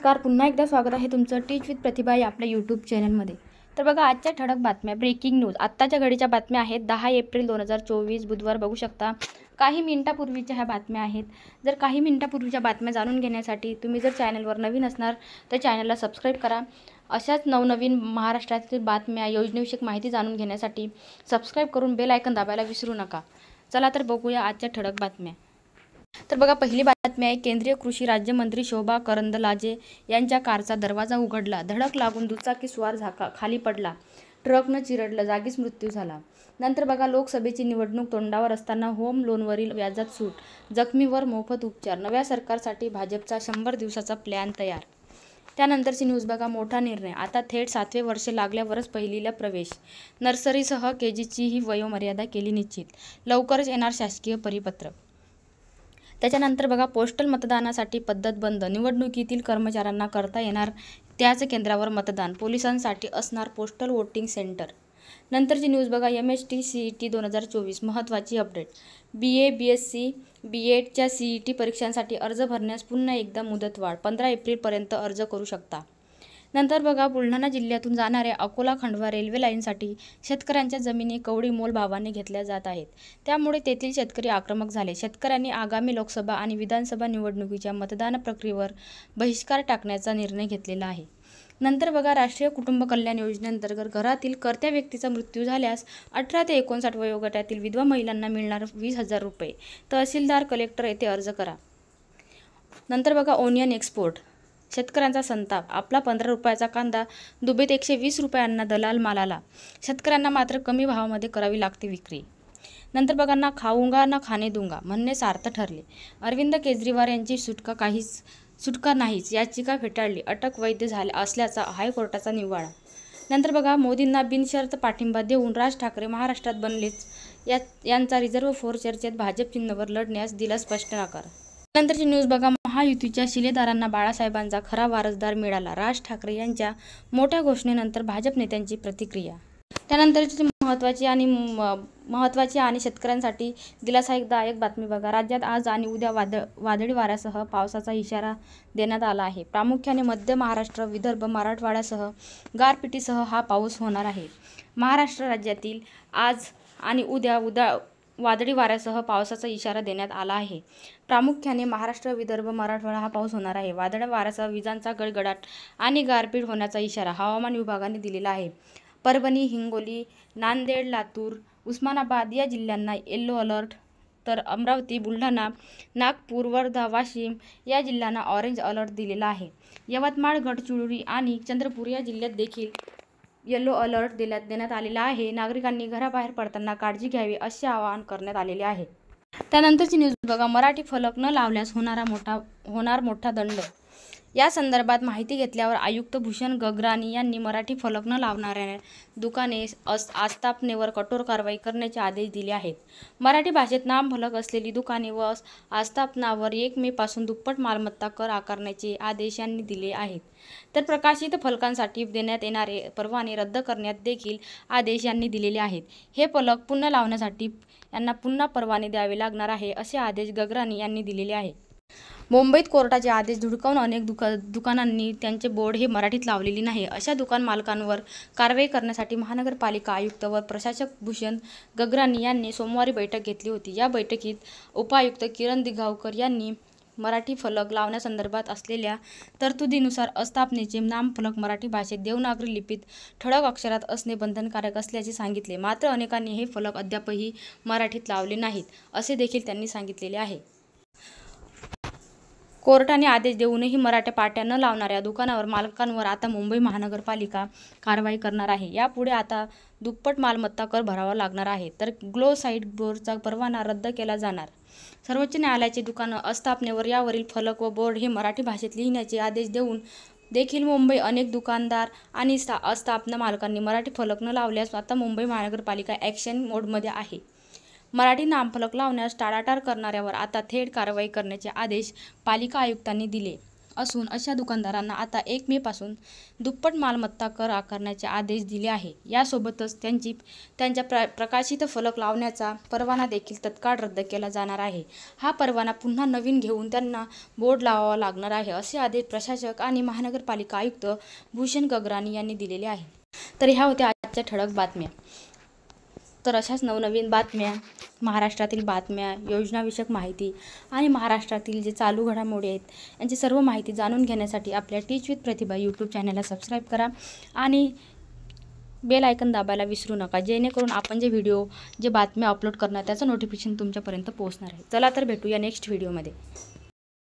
नमस्कार, पुन्हा एकदा स्वागत आहे तुमचं टीच विथ प्रतिभा या आपल्या यूट्यूब चॅनलमध्ये। तर बघा, आजच्या ठळक बातम्या, ब्रेकिंग न्यूज, आत्ताच्या घडीच्या बातम्या आहेत। 10 एप्रिल 2024 बुधवार बघू शकता। काही मिनिटापूर्वीच्या ह्या बातम्या आहेत। जर काही मिनिटापूर्वीच्या बातम्या जाणून घेण्यासाठी तुम्ही जर चॅनलवर नवीन असणार तर चॅनलला सबस्क्राईब करा। अशाच नवनवीन महाराष्ट्रातील बातम्या, योजनेविषयक माहिती जाणून घेण्यासाठी सबस्क्राईब करून बेल आयकॉन दाबायला विसरू नका। चला तर बघूया आजच्या ठळक बातम्या। तर बघा, पहिली बातमी आहे, केंद्रीय कृषी राज्यमंत्री शोभा करंदलाजे यांच्या कारचा दरवाजा उघडला, धडक लागून दुचाकी स्वार खाली पडला, ट्रकनं चिरडलं, जागीच मृत्यू झाला। नंतर बघा, लोकसभेची निवडणूक तोंडावर असताना होम लोनवरील व्याजात सूट, जखमीवर मोफत उपचार, नव्या सरकारसाठी भाजपचा 100 दिवसाचा प्लॅन तयार। त्यानंतरची न्यूज बघा, मोठा निर्णय, आता थेट 7वे वर्ष लागल्यावरच पहिलीला प्रवेश, नर्सरीसह केजीचीही वयोमर्यादा केली निश्चित, लवकरच येणार शासकीय परिपत्रक। त्याच्यानंतर बघा, पोस्टल मतदानासाठी पद्धत बंद, निवडणुकीतील कर्मचाऱ्यांना करता येणार त्याच केंद्रावर मतदान, पोलिसांसाठी असणार पोस्टल वोटिंग सेंटर। नंतरची न्यूज बघा, MST CET 2024 महत्त्वाची अपडेट, BA BSc BEdच्या CET परीक्षांसाठी अर्ज भरण्यास पुन्हा एकदा मुदतवाढ, 15 एप्रिलपर्यंत अर्ज करू शकता। नंतर बघा, बुलढाणा जिल्ह्यातून जाणाऱ्या अकोला खंडवा रेल्वे लाईनसाठी शेतकऱ्यांच्या जमिनी कवडी मोल भावाने घेतल्या जात आहेत। त्यामुळे तेथील शेतकरी आक्रमक झाले। शेतकऱ्यांनी आगामी लोकसभा आणि विधानसभा निवडणुकीच्या मतदान प्रक्रियेवर बहिष्कार टाकण्याचा निर्णय घेतलेला आहे। नंतर बघा, राष्ट्रीय कुटुंब कल्याण योजनेअंतर्गत घरातील कर्त्या व्यक्तीचा मृत्यू झाल्यास 18 ते 59 वयोगटातील विधवा महिलांना मिळणार 20,000 रुपये, तहसीलदार कलेक्टर येथे अर्ज करा। नंतर बघा, ओनियन एक्सपोर्ट, शेतकऱ्यांचा संताप, आपला 15 रुपयाचा कांदा दुबईत 120 रुपयांना दलाल मालाला, शेतकऱ्यांना मात्र कमी भावामध्ये करावी लागते विक्री। नंतर बघा, ना खाऊंगा ना खाने दूंगा म्हणणे सार्थ ठरले, अरविंद केजरीवाल यांची सुटका नाहीच, याचिका फेटाळली, अटक वैध झाल्या असल्याचा हायकोर्टाचा निवाडा। नंतर बघा, मोदींना बिनशर्त पाठिंबा देऊन राज ठाकरे महाराष्ट्रात बनलेच, यांचा रिझर्व्ह फोर चर्चेत भाजप चिन्हावर लढण्यास दिला स्पष्ट नकार। नंतरची न्यूज बघा, महायुतीच्या शिलेदारांना बाळासाहेबांचा खरा वारसदार मिळाला, राज ठाकरे यांच्या मोठ्या घोषणेनंतर भाजप नेत्यांची प्रतिक्रिया। त्यानंतरची महत्त्वाची आणि शेतकऱ्यांसाठी दिलासादायक बातमी बघा, राज्यात आज आणि उद्या वादळी वाऱ्यासह पावसाचा इशारा देण्यात आला आहे। प्रामुख्याने मध्य महाराष्ट्र, विदर्भ, मराठवाड्यासह गारपिटीसह हा पाऊस होणार आहे। महाराष्ट्र राज्यातील आज आणि उद्या वादळी वाऱ्यासह पावसाचा इशारा देण्यात आला आहे। प्रामुख्याने महाराष्ट्र, विदर्भ, मराठवाडा हा पाऊस होणार आहे। वादळी वाऱ्यासह विजांचा गडगडाट आणि गारपीट होण्याचा इशारा हवामान विभागाने दिलेला आहे। परभणी, हिंगोली, नांदेड, लातूर, उस्मानाबाद या जिल्ह्यांना येलो अलर्ट, तर अमरावती, बुलढाणा, नागपूर, वर्धा, वाशिम या जिल्ह्यांना ऑरेंज अलर्ट दिलेला आहे। यवतमाळ, गडचिरोली आणि चंद्रपूर या जिल्ह्यात देखील येलो अलर्ट देण्यात आलेला आहे। नागरिकांनी घराबाहेर पडताना काळजी घ्यावी असे आवाहन करण्यात आलेले आहे। त्यानंतरची न्यूज बघा, मराठी फलक न लावल्यास होणार मोठा दंड, या संदर्भात माहिती घेतल्यावर आयुक्त भूषण गगराणी यांनी मराठी फलक न लावणाऱ्या दुकाने आस्थापनेवर कठोर कारवाई करण्याचे आदेश दिले आहेत। मराठी भाषेत नामफलक असलेली दुकाने व आस्थापनावर 1 मे पासून दुप्पट मालमत्ता कर आकारण्याचे आदेश यांनी दिले आहेत। तर प्रकाशित फलकांसाठी देण्यात येणारे परवाने रद्द करण्यात देखील आदेश यांनी दिलेले आहेत। हे फलक पुन्हा लावण्यासाठी यांना पुन्हा परवाने द्यावे लागणार आहे, असे आदेश गगराणी यांनी दिलेले आहे। मुंबईत कोर्टाचे आदेश धुडकावून अनेक दुकानांनी त्यांचे बोर्ड हे मराठीत लावलेली नाही, अशा दुकान मालकांवर कारवाई करण्यासाठी महानगरपालिका आयुक्त व प्रशासक भूषण गगराणी यांनी सोमवारी बैठक घेतली होती। या बैठकीत उपायुक्त किरण दिघावकर यांनी मराठी फलक लावण्यासंदर्भात असलेल्या तरतुदीनुसार आस्थापनेचे नामफलक मराठी भाषेत देवनागरी लिपीत ठळक अक्षरात असणे बंधनकारक असल्याचे सांगितले। मात्र अनेकांनी हे फलक अद्यापही मराठीत लावले नाहीत, असे देखील त्यांनी सांगितलेले आहे। कोर्टाने आदेश देऊनही मराठा पाट्या न लावणाऱ्या दुकानावर मालकांवर आता मुंबई महानगरपालिका कारवाई करणार आहे। यापुढे आता दुप्पट मालमत्ता कर भरावा लागणार आहे, तर ग्लो साईड बोर्डचा परवाना रद्द केला जाणार। सर्वोच्च न्यायालयाचे दुकान आस्थापनेवर यावरील फलक व बोर्ड हे मराठी भाषेत लिहिण्याचे आदेश देऊन देखील मुंबई अनेक दुकानदार आणि आस्थापना मालकांनी मराठी फलक न लावल्यास आता मुंबई महानगरपालिका ॲक्शन मोडमध्ये आहे। मराठी नामफलक लावण्यास टाळाटाळ करणाऱ्यावर आता थेट कारवाई करण्याचे आदेश पालिका आयुक्तांनी दिले असून अशा दुकानदारांना आता 1 मे पासून दुप्पट मालमत्ता कर आकारण्याचे आदेश दिले आहे. यासोबतच त्यांच्या प्रकाशित फलक लावण्याचा परवाना देखील तत्काळ रद्द केला जाणार आहे. हा परवाना पुन्हा नवीन घेऊन त्यांना बोर्ड लावावा लागणार आहे, असे आदेश प्रशासक आणि महानगरपालिका आयुक्त भूषण गगरानी यांनी दिलेले आहे. तर ह्या होत्या आजच्या ठळक बातम्या. तर अशाच नवनवीन बातम्या, महाराष्ट्रातील बातम्या, योजनाविषयक माहिती आणि महाराष्ट्रातील जे चालू घडामोडी आहेत यांची सर्व माहिती जाणून घेण्यासाठी आपल्या टीच विथ प्रतिभा यूट्यूब चॅनलला सबस्क्राईब करा आणि बेल आयकन दाबायला विसरू नका, जेणेकरून आपण जे व्हिडिओ, जे बातम्या अपलोड करणार त्याचं नोटिफिकेशन तुमच्यापर्यंत पोहोचणार आहे. चला तर भेटूया नेक्स्ट व्हिडिओमध्ये.